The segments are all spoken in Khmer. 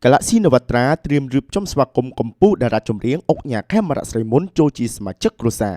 Galaxy នវត្រាត្រៀមរៀបចំស្វាគមន៍កម្ពុជាតារាចម្រៀងអុកញ៉ាខេមរៈស្រីមុនចូលជាសមាជិកគ្រួសារ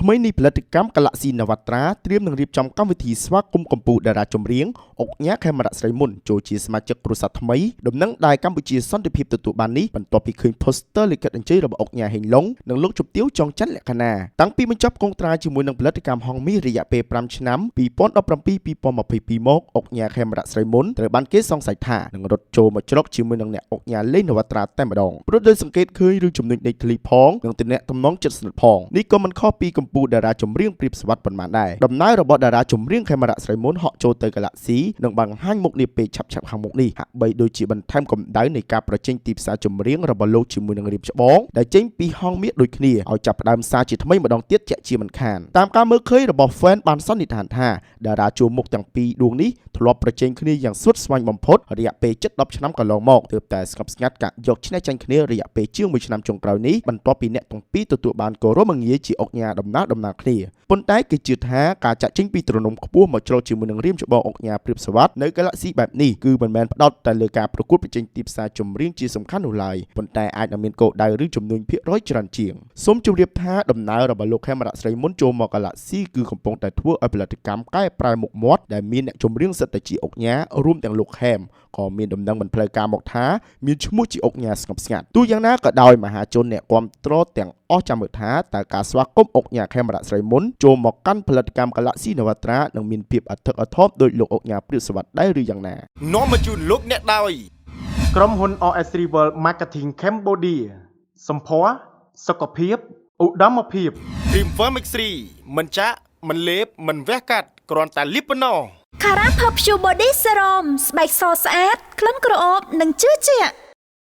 ថ្មីនេះផលិតកម្ម Galaxy នវត្រាត្រៀមនឹងរៀបចំកម្មវិធីស្វាគមន៍កម្ពុជាតារាចម្រៀងអុកញ៉ាខេមរៈស្រីមុនចូលជាសមាជិកគ្រួសារថ្មីដំណឹងដែលកម្ពុជាសន្តិភាពទទួលបាននេះបន្ទាប់ពីឃើញ poster លិខិតអញ្ជើញរបស់អុកញ៉ាហេងឡុងនិងលោកជុំទាវចងច័ន្ទលក្ខណាតាំងពីបញ្ចប់កងត្រាជាមួយនឹងផលិតកម្មហងមាសរយៈពេល5ឆ្នាំ2017-2022មកអុកញ៉ាខេមរៈស្រីមុនត្រូវបានគេសង្ស័យថានឹងរត់ចូលមកជ្រកជាមួយនឹងអ្នកអុកញ៉ាលេងនវត្រាតែម្ដងព្រោះដោយសង្កេតឃើញរឿងចំណុចដេកធ្លីផងនិងទំនាក់ទំនងជិតស្និទ្ធផងនេះក៏មិនខុសពីកម្ពុជាតារាចម្រៀងព្រៀបស្វាត់ប៉ុន្មានដែរដំណើររបស់តារាចម្រៀងខេមរៈស្រីមុនហក់ចូលទៅ Galaxy នឹងបង្ហាញមុខនាពេលឆាប់ៗខាងមុខនេះហាក់បីដូចជាបន្ថែមកម្ដៅនៃការប្រជែងទីផ្សារចម្រៀងរបស់លោកជាមួយនឹងរៀបច្បងដែលចេញពីហងមាសដូចគ្នាឲ្យចាប់ផ្ដើមសារជាថ្មីម្ដងទៀតជាក់ជាមិនខានតាមការមើលឃើញរបស់ fan បានសន្និដ្ឋានថាតារាជួរមុខទាំងពីរដួងនេះធ្លាប់ប្រជែងគ្នាយ៉ាងស្វិតស្វាញបំផុតរយៈពេលជិត10ឆ្នាំកន្លងមកទើបតែស្ងប់ស្ងាត់កាក់យកឈ្នះចាញ់គ្នារយៈពេលជាង1ឆ្នាំចុងក្រោយនេះបន្ទាប់ពីអ្នកទាំងពីរទទួលបានគោរមងារជាអុកញ៉ាដំណើរគ្នាប៉ុន្តែគេជឿថាការចាក់ចេញពីទ្រនំខ្ពស់មកជ្រកជាមួយនឹងរៀមច្បងអុកញ៉ាព្រៀបស្វាត់នៅ Galaxy បែបនេះគឺមិនមែនផ្ដោតតែលើការប្រកួតប្រជែងទីផ្សារចម្រៀងជាសំខាន់នោះឡើយប៉ុន្តែអាចនឹងមានគោលដៅឬចំនួនភាគរយច្រើនជាងសូមជម្រាបថាដំណើររបស់លោកខេមរៈស្រីមុនចូលមក Galaxy គឺកំពុងតែធ្វើឲ្យផលិតកម្មកែប្រែមុខមាត់ដែលមានអ្នកចម្រៀងសិតតែជាអុកញ៉ារួមទាំងលោកខេមក៏មានដំណឹងមិនផ្លូវការមកថាមានឈ្មោះជាអុកញ៉ាស្ងប់ស្ងាត់ទោះយ៉ាងណាក៏ដោយមហាជនអ្នកគាំទ្រទាំងអស់ចាំមើលថាតើការស្វាគមន៍អុកញ៉ាខេមរៈស្រីមុនចូលមកកាន់ផលិតកម្ម Galaxy នវត្រានឹងមានភាពអធិកអធមដោយលោកអុកញ៉ាព្រៀបស្វាត់ដែរឬយ៉ាងណានាំមកជូនលោកអ្នកដោយក្រុមហ៊ុន RS Rival Marketing Cambodia សម្ផស្សសុខភាពឧត្តមភាព Cream Firmix 3មិនចាក់មិនលេបមិនវះកាត់គ្រាន់តែលាបប៉ុណ្ណោះ Cara Pop Shoe Body Serum ស្បែកសស្អាតក្លិនក្រអូបនិងជឿជាក់